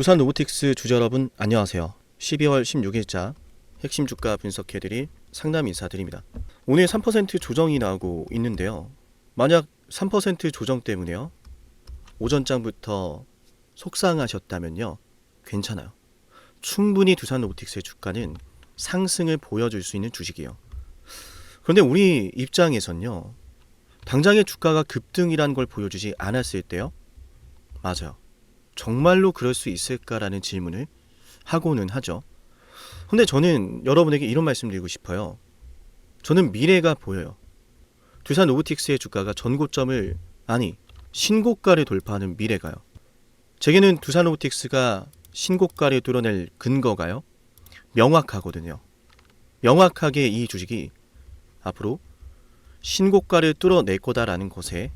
두산 로보틱스 주주 여러분 안녕하세요. 12월 16일자 핵심 주가 분석해드릴 상담 인사드립니다. 오늘 3% 조정이 나오고 있는데요. 만약 3% 조정 때문에요 오전장부터 속상하셨다면요 괜찮아요. 충분히 두산 로보틱스의 주가는 상승을 보여줄 수 있는 주식이에요. 그런데 우리 입장에선요 당장의 주가가 급등이라는 걸 보여주지 않았을 때요 맞아요. 정말로 그럴 수 있을까라는 질문을 하고는 하죠. 근데 저는 여러분에게 이런 말씀 드리고 싶어요. 저는 미래가 보여요. 두산 로보틱스의 주가가 전고점을 신고가를 돌파하는 미래가요. 제게는 두산 로보틱스가 신고가를 뚫어낼 근거가요 명확하거든요. 명확하게 이 주식이 앞으로 신고가를 뚫어낼 거다라는 것에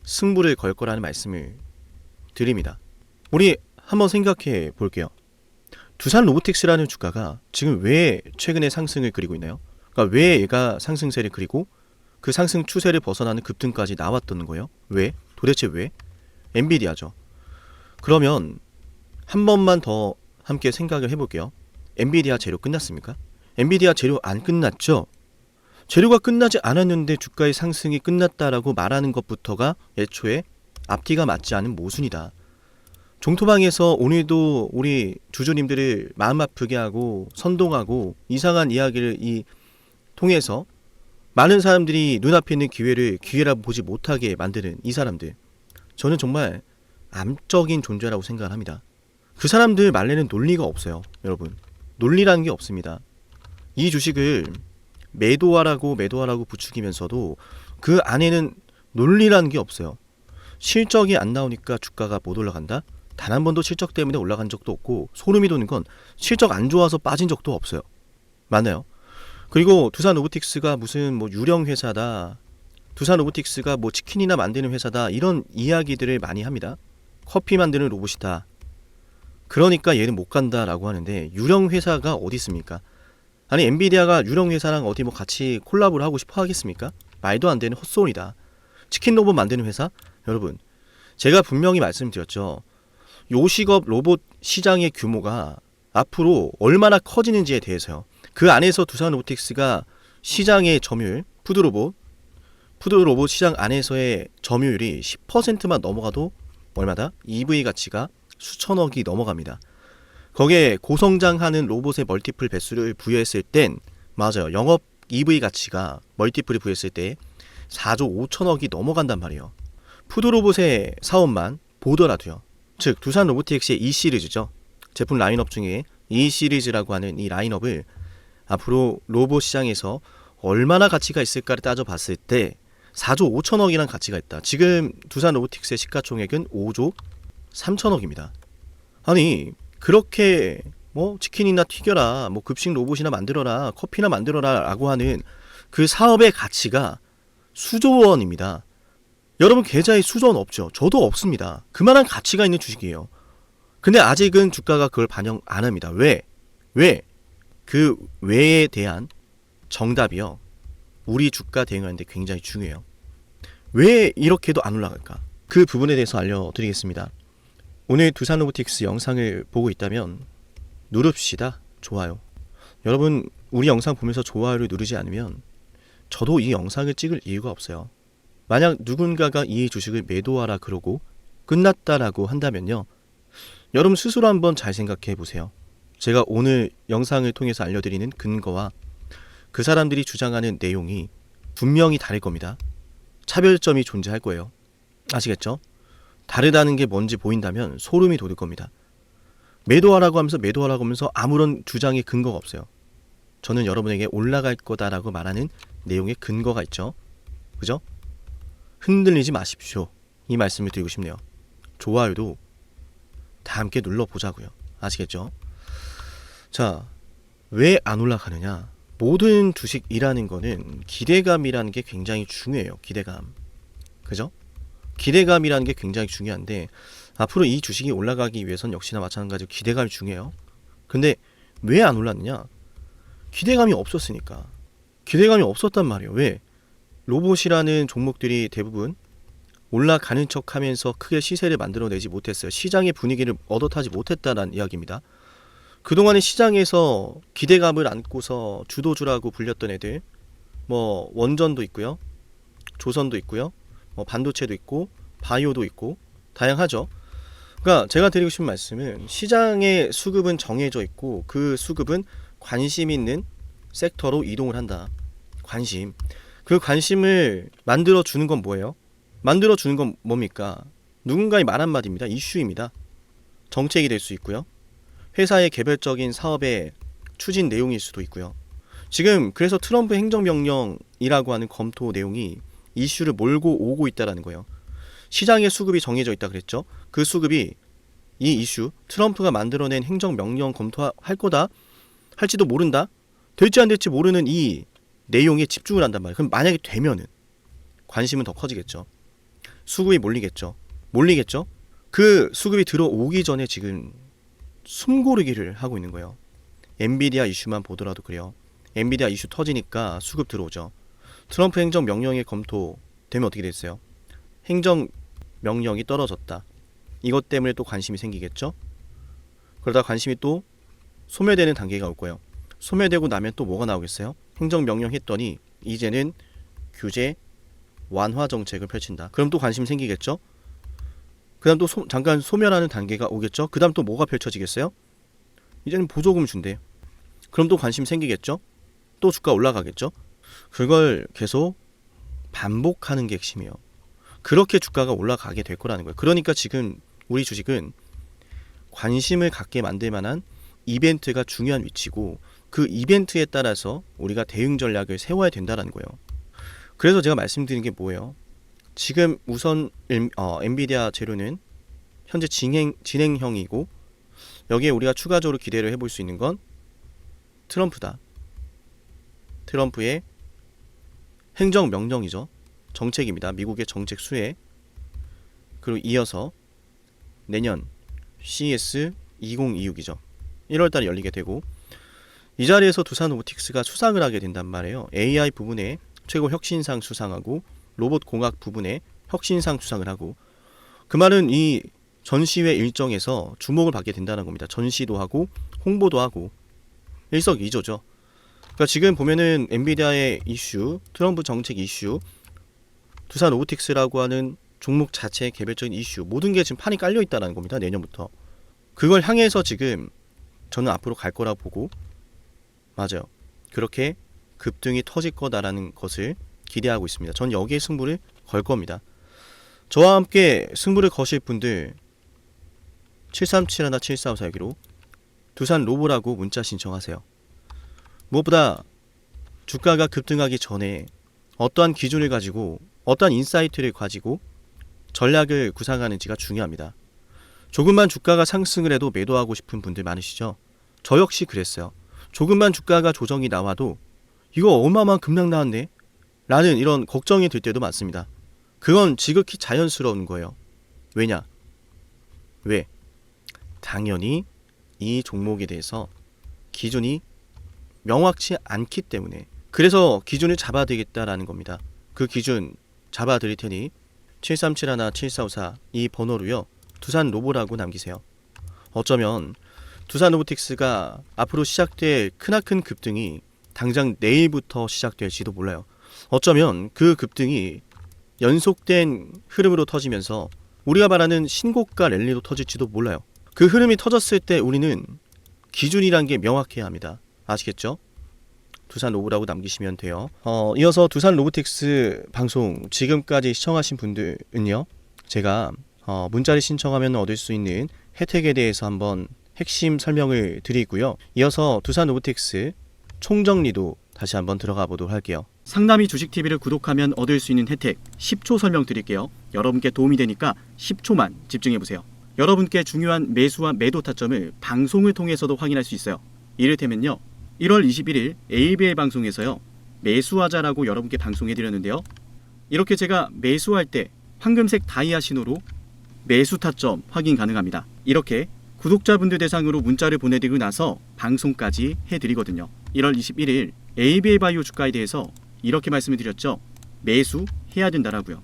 승부를 걸 거라는 말씀을 드립니다. 우리 한번 생각해 볼게요. 두산 로보틱스라는 주가가 지금 왜 최근에 상승을 그리고 있나요? 그러니까 왜 얘가 상승세를 그리고 그 상승 추세를 벗어나는 급등까지 나왔던 거예요? 왜? 도대체 왜? 엔비디아죠. 그러면 한 번만 더 함께 생각을 해볼게요. 엔비디아 재료 끝났습니까? 엔비디아 재료 안 끝났죠? 재료가 끝나지 않았는데 주가의 상승이 끝났다라고 말하는 것부터가 애초에 앞뒤가 맞지 않은 모순이다. 종토방에서 오늘도 우리 주주님들을 마음 아프게 하고 선동하고 이상한 이야기를 통해서 많은 사람들이 눈앞에 있는 기회라고 보지 못하게 만드는 이 사람들, 저는 정말 암적인 존재라고 생각을 합니다. 그 사람들 말에는 논리가 없어요. 여러분, 논리라는 게 없습니다. 이 주식을 매도하라고 부추기면서도 그 안에는 논리라는 게 없어요. 실적이 안 나오니까 주가가 못 올라간다? 단 한 번도 실적 때문에 올라간 적도 없고, 소름이 돋는 건 실적 안 좋아서 빠진 적도 없어요. 맞나요? 그리고 두산 로보틱스가 무슨 유령 회사다, 두산 로보틱스가 치킨이나 만드는 회사다, 이런 이야기들을 많이 합니다. 커피 만드는 로봇이다, 그러니까 얘는 못 간다라고 하는데, 유령 회사가 어디 있습니까? 아니, 엔비디아가 유령 회사랑 어디 같이 콜라보를 하고 싶어 하겠습니까? 말도 안 되는 헛소리다. 치킨 로봇 만드는 회사? 여러분, 제가 분명히 말씀드렸죠. 요식업 로봇 시장의 규모가 앞으로 얼마나 커지는지에 대해서요. 그 안에서 두산 로보틱스가 시장의 점유율, 푸드로봇 시장 안에서의 점유율이 10%만 넘어가도 얼마다? EV 가치가 수천억이 넘어갑니다. 거기에 고성장하는 로봇의 멀티플 배수를 부여했을 땐, 맞아요, 영업 EV 가치가 멀티플을 부여했을 때 4조 5천억이 넘어간단 말이에요. 푸드로봇의 사업만 보더라도요. 즉 두산 로보틱스의 E 시리즈죠. 제품 라인업 중에 E 시리즈라고 하는 이 라인업을 앞으로 로봇 시장에서 얼마나 가치가 있을까를 따져봤을 때 4조 5천억이란 가치가 있다. 지금 두산 로보틱스의 시가총액은 5조 3천억입니다. 아니, 그렇게 치킨이나 튀겨라, 급식 로봇이나 만들어라, 커피나 만들어라 라고 하는 그 사업의 가치가 수조 원입니다. 여러분 계좌에 수조 원 없죠? 저도 없습니다. 그만한 가치가 있는 주식이에요. 근데 아직은 주가가 그걸 반영 안 합니다. 왜? 그 왜에 대한 정답이요, 우리 주가 대응하는데 굉장히 중요해요. 왜 이렇게도 안 올라갈까? 그 부분에 대해서 알려드리겠습니다. 오늘 두산 로보틱스 영상을 보고 있다면 누릅시다. 좋아요. 여러분, 우리 영상 보면서 좋아요를 누르지 않으면 저도 이 영상을 찍을 이유가 없어요. 만약 누군가가 이 주식을 매도하라 그러고 끝났다라고 한다면요, 여러분 스스로 한번 잘 생각해 보세요. 제가 오늘 영상을 통해서 알려드리는 근거와 그 사람들이 주장하는 내용이 분명히 다를 겁니다. 차별점이 존재할 거예요. 아시겠죠? 다르다는 게 뭔지 보인다면 소름이 돋을 겁니다. 매도하라고 하면서 아무런 주장의 근거가 없어요. 저는 여러분에게 올라갈 거다라고 말하는 내용의 근거가 있죠. 그죠? 흔들리지 마십시오. 이 말씀을 드리고 싶네요. 좋아요도 다 함께 눌러보자고요. 아시겠죠? 자, 왜 안 올라가느냐? 모든 주식이라는 거는 기대감이라는 게 굉장히 중요해요. 기대감. 그죠? 기대감이라는 게 굉장히 중요한데, 앞으로 이 주식이 올라가기 위해선 역시나 마찬가지로 기대감이 중요해요. 근데 왜 안 올랐느냐? 기대감이 없었으니까. 기대감이 없었단 말이에요. 왜? 로봇이라는 종목들이 대부분 올라가는 척하면서 크게 시세를 만들어내지 못했어요. 시장의 분위기를 얻어타지 못했다는 이야기입니다. 그동안의 시장에서 기대감을 안고서 주도주라고 불렸던 애들, 뭐 원전도 있고요, 조선도 있고요, 뭐 반도체도 있고, 바이오도 있고, 다양하죠. 그러니까 제가 드리고 싶은 말씀은 시장의 수급은 정해져 있고 그 수급은 관심 있는 섹터로 이동을 한다. 관심. 그 관심을 만들어 주는 건 뭐예요? 만들어 주는 건 뭡니까? 누군가의 말 한마디입니다. 이슈입니다. 정책이 될 수 있고요. 회사의 개별적인 사업의 추진 내용일 수도 있고요. 지금 그래서 트럼프 행정명령이라고 하는 검토 내용이 이슈를 몰고 오고 있다는 거예요. 시장의 수급이 정해져 있다 그랬죠. 그 수급이 이 이슈, 트럼프가 만들어낸 행정명령 검토할 거다, 할지도 모른다, 될지 안 될지 모르는 이 내용에 집중을 한단 말이에요. 그럼 만약에 되면은 관심은 더 커지겠죠. 수급이 몰리겠죠. 그 수급이 들어오기 전에 지금 숨고르기를 하고 있는 거예요. 엔비디아 이슈만 보더라도 그래요. 엔비디아 이슈 터지니까 수급 들어오죠. 트럼프 행정명령의 검토되면 어떻게 됐어요? 행정명령이 떨어졌다. 이것 때문에 또 관심이 생기겠죠. 그러다 관심이 또 소멸되는 단계가 올 거예요. 소멸되고 나면 또 뭐가 나오겠어요? 행정명령 했더니 이제는 규제 완화 정책을 펼친다. 그럼 또 관심 생기겠죠. 그 다음 또 잠깐 소멸하는 단계가 오겠죠. 그 다음 또 뭐가 펼쳐지겠어요? 이제는 보조금 준대. 그럼 또 관심 생기겠죠. 또 주가 올라가겠죠. 그걸 계속 반복하는 게 핵심이에요. 그렇게 주가가 올라가게 될 거라는 거예요. 그러니까 지금 우리 주식은 관심을 갖게 만들 만한 이벤트가 중요한 위치고 그 이벤트에 따라서 우리가 대응 전략을 세워야 된다는 거예요. 그래서 제가 말씀드린 게 뭐예요? 지금 우선 엔비디아 재료는 현재 진행형이고 여기에 우리가 추가적으로 기대를 해볼 수 있는 건 트럼프다. 트럼프의 행정명령이죠. 정책입니다. 미국의 정책 수혜. 그리고 이어서 내년 CES 2026이죠. 1월달에 열리게 되고 이 자리에서 두산 로보틱스가 수상을 하게 된단 말이에요. AI 부분에 최고 혁신상 수상하고 로봇 공학 부분에 혁신상 수상을 하고 그 말은 이 전시회 일정에서 주목을 받게 된다는 겁니다. 전시도 하고 홍보도 하고 일석이조죠. 그러니까 지금 보면은 엔비디아의 이슈, 트럼프 정책 이슈, 두산 로보틱스라고 하는 종목 자체의 개별적인 이슈 모든 게 지금 판이 깔려 있다는 겁니다. 내년부터. 그걸 향해서 지금 저는 앞으로 갈 거라고 보고 맞아요. 그렇게 급등이 터질 거다라는 것을 기대하고 있습니다. 전 여기에 승부를 걸 겁니다. 저와 함께 승부를 거실 분들 7371 7454 여기로 두산 로보라고 문자 신청하세요. 무엇보다 주가가 급등하기 전에 어떠한 기준을 가지고 어떠한 인사이트를 가지고 전략을 구상하는지가 중요합니다. 조금만 주가가 상승을 해도 매도하고 싶은 분들 많으시죠? 저 역시 그랬어요. 조금만 주가가 조정이 나와도 이거 어마어마한 급락 나왔네? 라는 이런 걱정이 들 때도 많습니다. 그건 지극히 자연스러운 거예요. 왜냐? 왜? 당연히 이 종목에 대해서 기준이 명확치 않기 때문에 그래서 기준을 잡아야 되겠다라는 겁니다. 그 기준 잡아드릴 테니 7371 7454 이 번호로요. 두산 로보라고 남기세요. 어쩌면 두산 로보틱스가 앞으로 시작될 크나큰 급등이 당장 내일부터 시작될지도 몰라요. 어쩌면 그 급등이 연속된 흐름으로 터지면서 우리가 말하는 신고가 랠리로 터질지도 몰라요. 그 흐름이 터졌을 때 우리는 기준이란 게 명확해야 합니다. 아시겠죠? 두산 로보라고 남기시면 돼요. 이어서 두산 로보틱스 방송 지금까지 시청하신 분들은요. 제가 문자를 신청하면 얻을 수 있는 혜택에 대해서 한번 핵심 설명을 드리고요. 이어서 두산 로보틱스 총정리도 다시 한번 들어가 보도록 할게요. 상담이 주식TV를 구독하면 얻을 수 있는 혜택 10초 설명드릴게요. 여러분께 도움이 되니까 10초만 집중해보세요. 여러분께 중요한 매수와 매도 타점을 방송을 통해서도 확인할 수 있어요. 이를테면요. 1월 21일 ABL 방송에서요. 매수하자라고 여러분께 방송해드렸는데요. 이렇게 제가 매수할 때 황금색 다이아 신호로 매수 타점 확인 가능합니다. 이렇게 구독자분들 대상으로 문자를 보내드리고 나서 방송까지 해드리거든요. 1월 21일 ABL 바이오 주가에 대해서 이렇게 말씀을 드렸죠. 매수해야 된다라고요.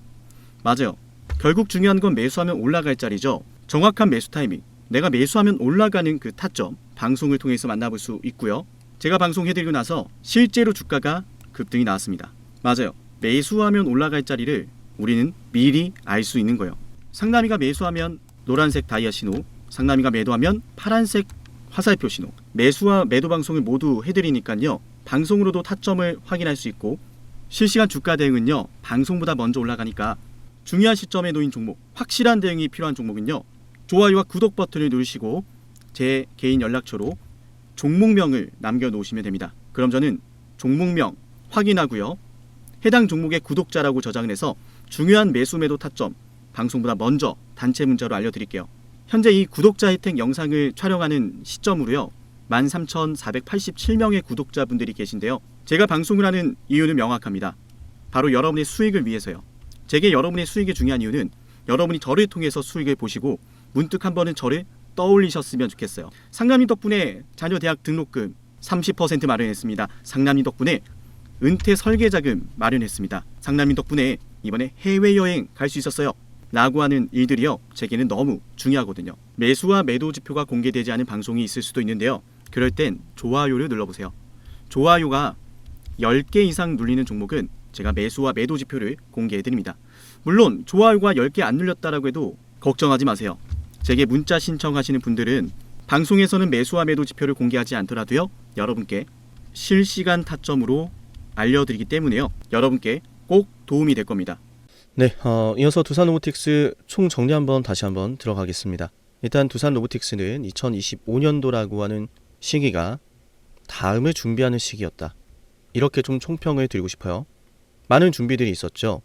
맞아요. 결국 중요한 건 매수하면 올라갈 자리죠. 정확한 매수 타이밍, 내가 매수하면 올라가는 그 타점, 방송을 통해서 만나볼 수 있고요. 제가 방송해드리고 나서 실제로 주가가 급등이 나왔습니다. 맞아요. 매수하면 올라갈 자리를 우리는 미리 알 수 있는 거예요. 상남이가 매수하면 노란색 다이아 신호, 상남이가 매도하면 파란색 화살표 신호. 매수와 매도 방송을 모두 해드리니까요. 방송으로도 타점을 확인할 수 있고 실시간 주가 대응은요. 방송보다 먼저 올라가니까 중요한 시점에 놓인 종목, 확실한 대응이 필요한 종목은요. 좋아요와 구독 버튼을 누르시고 제 개인 연락처로 종목명을 남겨놓으시면 됩니다. 그럼 저는 종목명 확인하고요. 해당 종목의 구독자라고 저장을 해서 중요한 매수 매도 타점 방송보다 먼저 단체 문자로 알려드릴게요. 현재 이 구독자 혜택 영상을 촬영하는 시점으로요. 13,487명의 구독자분들이 계신데요. 제가 방송을 하는 이유는 명확합니다. 바로 여러분의 수익을 위해서요. 제게 여러분의 수익이 중요한 이유는 여러분이 저를 통해서 수익을 보시고 문득 한 번은 저를 떠올리셨으면 좋겠어요. 상남이 덕분에 자녀 대학 등록금 30% 마련했습니다. 상남이 덕분에 은퇴 설계자금 마련했습니다. 상남이 덕분에 이번에 해외여행 갈 수 있었어요. 라고 하는 일들이요. 제게는 너무 중요하거든요. 매수와 매도 지표가 공개되지 않은 방송이 있을 수도 있는데요. 그럴 땐 좋아요를 눌러보세요. 좋아요가 10개 이상 눌리는 종목은 제가 매수와 매도 지표를 공개해드립니다. 물론 좋아요가 10개 안 눌렸다라고 해도 걱정하지 마세요. 제게 문자 신청하시는 분들은 방송에서는 매수와 매도 지표를 공개하지 않더라도요. 여러분께 실시간 타점으로 알려드리기 때문에요. 여러분께 꼭 도움이 될 겁니다. 네, 이어서 두산 로보틱스 총 정리 다시 한번 들어가겠습니다. 일단 두산 로보틱스는 2025년도라고 하는 시기가 다음을 준비하는 시기였다. 이렇게 좀 총평을 드리고 싶어요. 많은 준비들이 있었죠.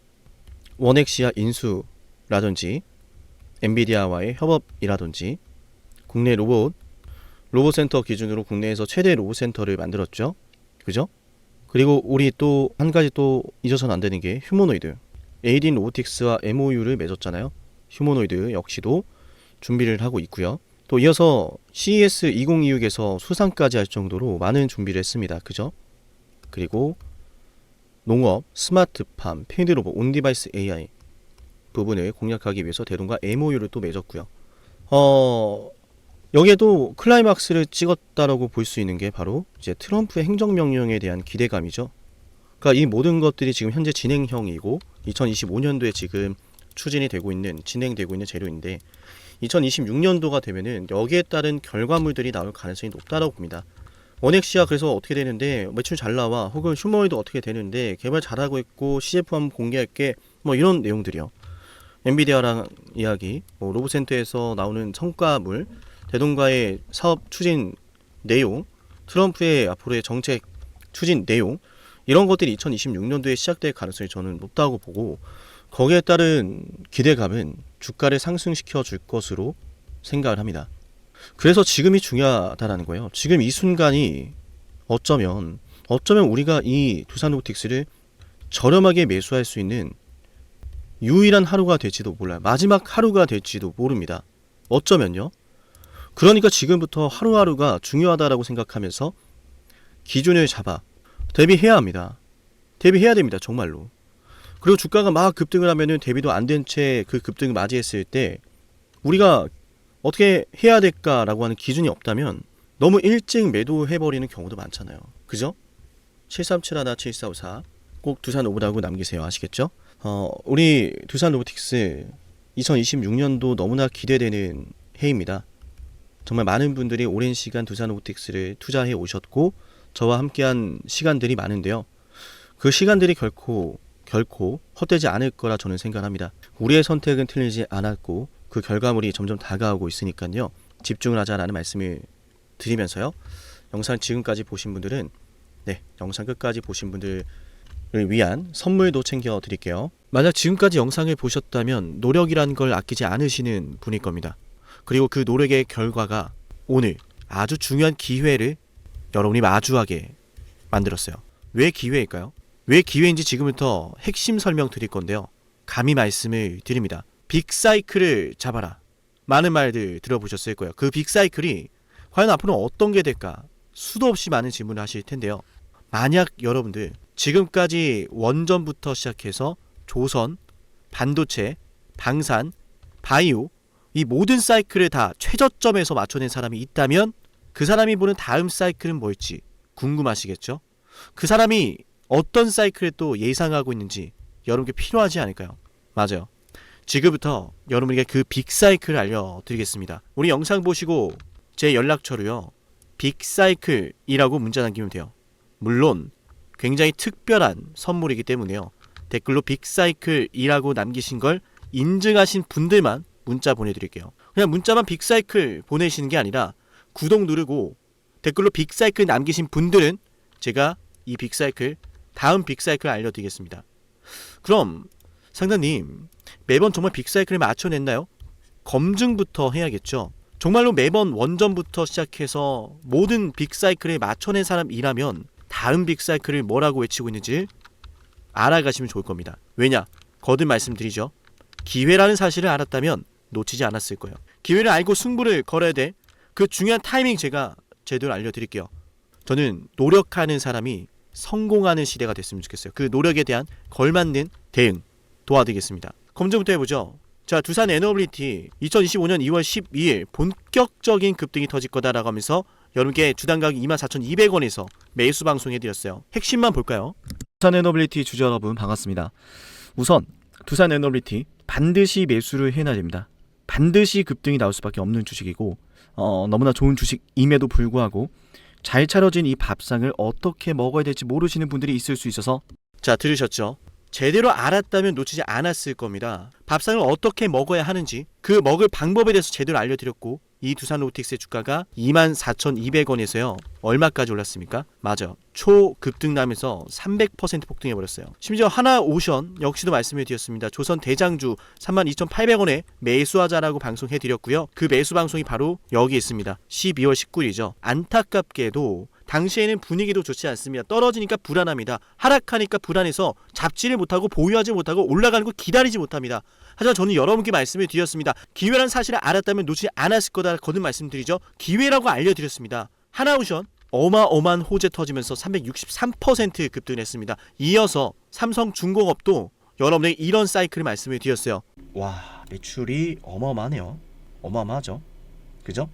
원엑시아 인수라든지 엔비디아와의 협업이라든지 국내 로봇센터 기준으로 국내에서 최대 로봇센터를 만들었죠. 그죠? 그리고 우리 또 한 가지 또 잊어서는 안 되는 게 휴머노이드. 에이딘 로보틱스와 MOU를 맺었잖아요. 휴머노이드 역시도 준비를 하고 있고요. 또 이어서 CES 2026에서 수상까지 할 정도로 많은 준비를 했습니다. 그죠? 그리고 농업, 스마트팜, 필드로봇, 온디바이스 AI 부분을 공략하기 위해서 대동과 MOU를 또 맺었고요. 여기에도 클라이막스를 찍었다라고 볼 수 있는 게 바로 이제 트럼프의 행정명령에 대한 기대감이죠. 그러니까 이 모든 것들이 지금 현재 진행형이고 2025년도에 지금 추진이 되고 있는, 진행되고 있는 재료인데 2026년도가 되면은 여기에 따른 결과물들이 나올 가능성이 높다라고 봅니다. 원엑시아 그래서 어떻게 되는데 매출 잘 나와, 혹은 휴머노이드 어떻게 되는데 개발 잘하고 있고 CF 한번 공개할게, 뭐 이런 내용들이요. 엔비디아랑 이야기, 뭐 로봇센터에서 나오는 성과물, 대동과의 사업 추진 내용, 트럼프의 앞으로의 정책 추진 내용, 이런 것들이 2026년도에 시작될 가능성이 저는 높다고 보고, 거기에 따른 기대감은 주가를 상승시켜 줄 것으로 생각을 합니다. 그래서 지금이 중요하다라는 거예요. 지금 이 순간이 어쩌면 우리가 이 두산 로보틱스를 저렴하게 매수할 수 있는 유일한 하루가 될지도 몰라요. 마지막 하루가 될지도 모릅니다. 어쩌면요. 그러니까 지금부터 하루하루가 중요하다라고 생각하면서 기준을 잡아 대비해야 합니다. 대비해야 됩니다. 정말로. 그리고 주가가 막 급등을 하면은 대비도 안 된 채 그 급등을 맞이했을 때 우리가 어떻게 해야 될까라고 하는 기준이 없다면 너무 일찍 매도해버리는 경우도 많잖아요. 그죠? 7371 7454 꼭 두산 오브라고 남기세요. 아시겠죠? 우리 두산 로보틱스 2026년도 너무나 기대되는 해입니다. 정말 많은 분들이 오랜 시간 두산 로보틱스를 투자해 오셨고 저와 함께한 시간들이 많은데요. 그 시간들이 결코 헛되지 않을 거라 저는 생각합니다. 우리의 선택은 틀리지 않았고 그 결과물이 점점 다가오고 있으니까요. 집중을 하자라는 말씀을 드리면서요. 영상 지금까지 보신 분들은 영상 끝까지 보신 분들을 위한 선물도 챙겨 드릴게요. 만약 지금까지 영상을 보셨다면 노력이라는 걸 아끼지 않으시는 분일 겁니다. 그리고 그 노력의 결과가 오늘 아주 중요한 기회를 여러분이 마주하게 만들었어요. 왜 기회일까요? 왜 기회인지 지금부터 핵심 설명 드릴 건데요. 감히 말씀을 드립니다. 빅사이클을 잡아라. 많은 말들 들어보셨을 거예요. 그 빅사이클이 과연 앞으로 어떤 게 될까? 수도 없이 많은 질문을 하실 텐데요. 만약 여러분들 지금까지 원전부터 시작해서 조선, 반도체, 방산, 바이오 이 모든 사이클을 다 최저점에서 맞춰낸 사람이 있다면 그 사람이 보는 다음 사이클은 뭘지 궁금하시겠죠? 그 사람이 어떤 사이클을 또 예상하고 있는지 여러분께 필요하지 않을까요? 맞아요. 지금부터 여러분에게 그 빅사이클을 알려드리겠습니다. 우리 영상 보시고 제 연락처로요. 빅사이클이라고 문자 남기면 돼요. 물론 굉장히 특별한 선물이기 때문에요. 댓글로 빅사이클이라고 남기신 걸 인증하신 분들만 문자 보내드릴게요. 그냥 문자만 빅사이클 보내시는 게 아니라 구독 누르고 댓글로 빅사이클 남기신 분들은 제가 이 빅사이클 다음 빅사이클 알려드리겠습니다. 그럼 상담님 매번 정말 빅사이클을 맞춰냈나요? 검증부터 해야겠죠. 정말로 매번 원점부터 시작해서 모든 빅사이클에 맞춰낸 사람이라면 다음 빅사이클을 뭐라고 외치고 있는지 알아가시면 좋을 겁니다. 왜냐? 거듭 말씀드리죠. 기회라는 사실을 알았다면 놓치지 않았을 거예요. 기회를 알고 승부를 걸어야 돼. 그 중요한 타이밍 제가 제대로 알려드릴게요. 저는 노력하는 사람이 성공하는 시대가 됐으면 좋겠어요. 그 노력에 대한 걸맞는 대응 도와드리겠습니다. 검증부터 해보죠. 자, 두산 에너빌리티 2025년 2월 12일 본격적인 급등이 터질 거다라고 하면서 여러분께 주당 가격 24,200원에서 매수 방송해드렸어요. 핵심만 볼까요? 두산 에너빌리티 주주 여러분 반갑습니다. 우선 두산 에너빌리티 반드시 매수를 해놔야 됩니다. 반드시 급등이 나올 수밖에 없는 주식이고 너무나 좋은 주식임에도 불구하고 잘 차려진 이 밥상을 어떻게 먹어야 될지 모르시는 분들이 있을 수 있어서 자, 들으셨죠? 제대로 알았다면 놓치지 않았을 겁니다. 밥상을 어떻게 먹어야 하는지 그 먹을 방법에 대해서 제대로 알려드렸고 이 두산 로보틱스의 주가가 24,200원에서요. 얼마까지 올랐습니까? 맞아. 초급등 나면서 300% 폭등해버렸어요. 심지어 하나오션 역시도 말씀해드렸습니다. 조선 대장주 32,800원에 매수하자라고 방송해드렸고요. 그 매수 방송이 바로 여기 있습니다. 12월 19일이죠. 안타깝게도 당시에는 분위기도 좋지 않습니다. 떨어지니까 불안합니다. 하락하니까 불안해서 잡지를 못하고 보유하지 못하고 올라가는 거 기다리지 못합니다. 하지만 저는 여러분께 말씀을 드렸습니다. 기회란 사실을 알았다면 놓치지 않았을 거다 거듭 말씀드리죠. 기회라고 알려드렸습니다. 하나오션 어마어마한 호재 터지면서 363% 급등했습니다. 이어서 삼성중공업도 여러분에게 이런 사이클을 말씀을 드렸어요. 와 매출이 어마어마하네요. 어마어마하죠. 그죠?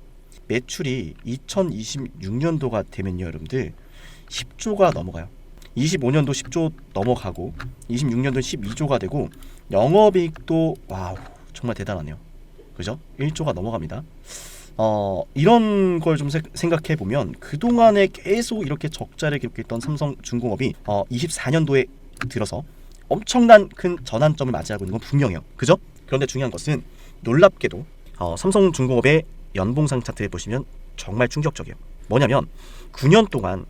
매출이 2026년도가 되면요 여러분들 10조가 넘어가요. 25년도 10조 넘어가고 26년도 12조가 되고 영업이익도 와우 정말 대단하네요. 그죠? 1조가 넘어갑니다. 이런 걸 좀 생각해 보면 그동안에 계속 이렇게 적자를 기록했던 삼성중공업이 24년도에 들어서 엄청난 큰 전환점을 맞이하고 있는 건 분명해요. 그죠? 그런데 중요한 것은 놀랍게도 삼성중공업의 연봉상 차트에 보시면 정말 충격적이에요. 뭐냐면 9년 동안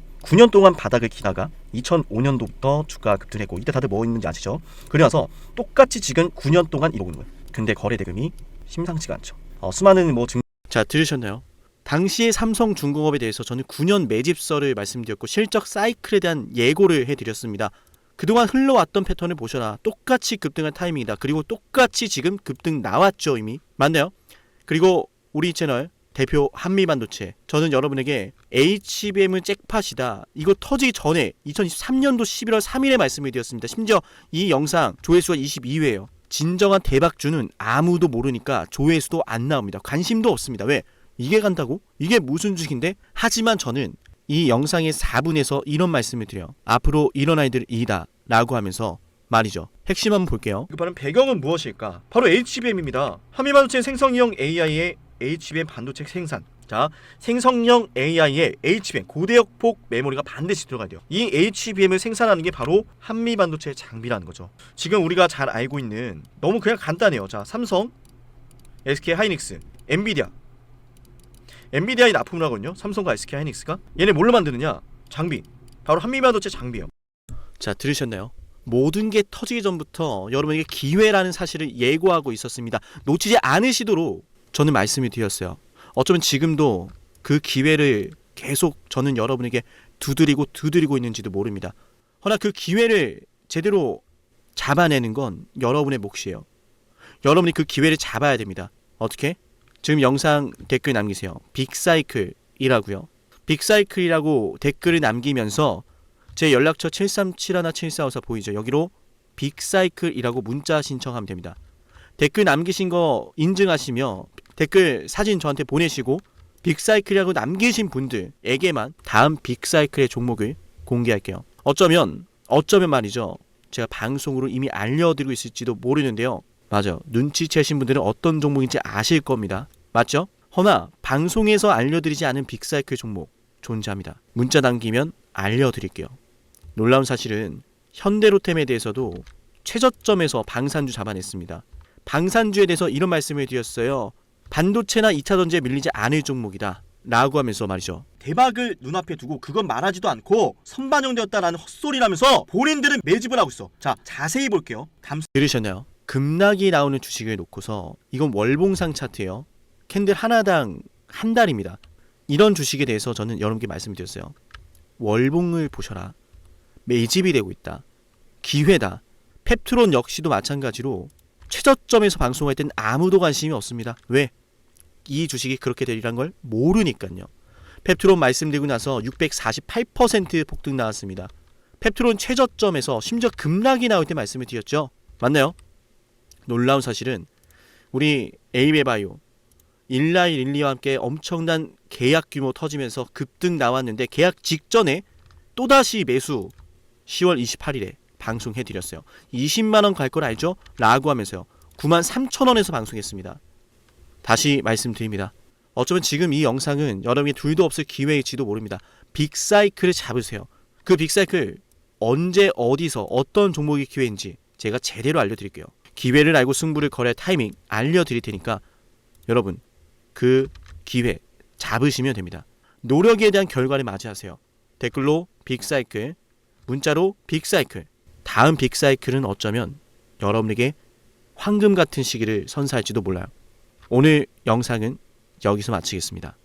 바닥을 기다가 2005년도부터 주가가 급등했고 이때 다들 뭐 있는지 아시죠? 그래서 똑같이 지금 9년 동안 이러고 있는 거예요. 근데 거래 대금이 심상치가 않죠. 수많은 자, 들으셨나요? 당시의 삼성중공업에 대해서 저는 9년 매집설을 말씀드렸고 실적 사이클에 대한 예고를 해드렸습니다. 그동안 흘러왔던 패턴을 보셔라. 똑같이 급등한 타이밍이다. 그리고 똑같이 지금 급등 나왔죠 이미. 맞나요? 그리고 우리 채널 대표 한미반도체 저는 여러분에게 HBM은 잭팟이다. 이거 터지기 전에 2023년도 11월 3일에 말씀을 드렸습니다. 심지어 이 영상 조회수가 22회예요. 진정한 대박주는 아무도 모르니까 조회수도 안 나옵니다. 관심도 없습니다. 왜? 이게 간다고? 이게 무슨 주식인데? 하지만 저는 이 영상의 4분에서 이런 말씀을 드려요. 앞으로 이런 아이들 이다 라고 하면서 말이죠. 핵심 한번 볼게요. 급하는 배경은 무엇일까? 바로 HBM입니다. 한미반도체 생성형 AI의 HBM 반도체 생산. 자, 생성형 AI의 HBM 고대역폭 메모리가 반드시 들어가야 돼요. 이 HBM을 생산하는 게 바로 한미반도체 장비라는 거죠. 지금 우리가 잘 알고 있는 너무 그냥 간단해요. 자, 삼성, SK 하이닉스, 엔비디아의 납품을 하거든요. 삼성과 SK 하이닉스가. 얘네 뭘로 만드느냐? 장비. 바로 한미반도체 장비예요. 자, 들으셨나요? 모든 게 터지기 전부터 여러분에게 기회라는 사실을 예고하고 있었습니다. 놓치지 않으시도록 저는 말씀을 드렸어요. 어쩌면 지금도 그 기회를 계속 저는 여러분에게 두드리고 있는지도 모릅니다. 허나 그 기회를 제대로 잡아내는 건 여러분의 몫이에요. 여러분이 그 기회를 잡아야 됩니다. 어떻게? 지금 영상 댓글 남기세요. 빅사이클이라고요. 빅사이클이라고 댓글을 남기면서 제 연락처 7371744 보이죠? 여기로 빅사이클이라고 문자 신청하면 됩니다. 댓글 남기신 거 인증하시며 댓글 사진 저한테 보내시고 빅사이클이라고 남기신 분들에게만 다음 빅사이클의 종목을 공개할게요. 어쩌면 말이죠. 제가 방송으로 이미 알려드리고 있을지도 모르는데요. 맞아요. 눈치채신 분들은 어떤 종목인지 아실 겁니다. 맞죠? 허나 방송에서 알려드리지 않은 빅사이클 종목 존재합니다. 문자 남기면 알려드릴게요. 놀라운 사실은 현대로템에 대해서도 최저점에서 방산주 잡아냈습니다. 방산주에 대해서 이런 말씀을 드렸어요. 반도체나 2차전지에 밀리지 않을 종목이다 라고 하면서 말이죠. 대박을 눈앞에 두고 그건 말하지도 않고 선반영되었다라는 헛소리라면서 본인들은 매집을 하고 있어. 자, 자세히 볼게요. 들으셨나요? 급락이 나오는 주식을 놓고서 이건 월봉상 차트예요. 캔들 하나당 한 달입니다. 이런 주식에 대해서 저는 여러분께 말씀드렸어요. 월봉을 보셔라. 매집이 되고 있다. 기회다. 펩트론 역시도 마찬가지로 최저점에서 방송할 때는 아무도 관심이 없습니다. 왜? 이 주식이 그렇게 되리란 걸 모르니까요. 펩트론 말씀드리고 나서 648% 폭등 나왔습니다. 펩트론 최저점에서 심지어 급락이 나올 때 말씀을 드렸죠. 맞나요? 놀라운 사실은 우리 에이베바이오, 일라이 릴리와 함께 엄청난 계약 규모 터지면서 급등 나왔는데 계약 직전에 또다시 매수 10월 28일에 방송해드렸어요. 20만원 갈 걸 알죠? 라고 하면서요. 93,000원에서 방송했습니다. 다시 말씀드립니다. 어쩌면 지금 이 영상은 여러분이 둘도 없을 기회일지도 모릅니다. 빅사이클을 잡으세요. 그 빅사이클 언제 어디서 어떤 종목이 기회인지 제가 제대로 알려드릴게요. 기회를 알고 승부를 걸을 타이밍 알려드릴 테니까 여러분 그 기회 잡으시면 됩니다. 노력에 대한 결과를 맞이하세요. 댓글로 빅사이클, 문자로 빅사이클. 다음 빅사이클은 어쩌면 여러분에게 황금 같은 시기를 선사할지도 몰라요. 오늘 영상은 여기서 마치겠습니다.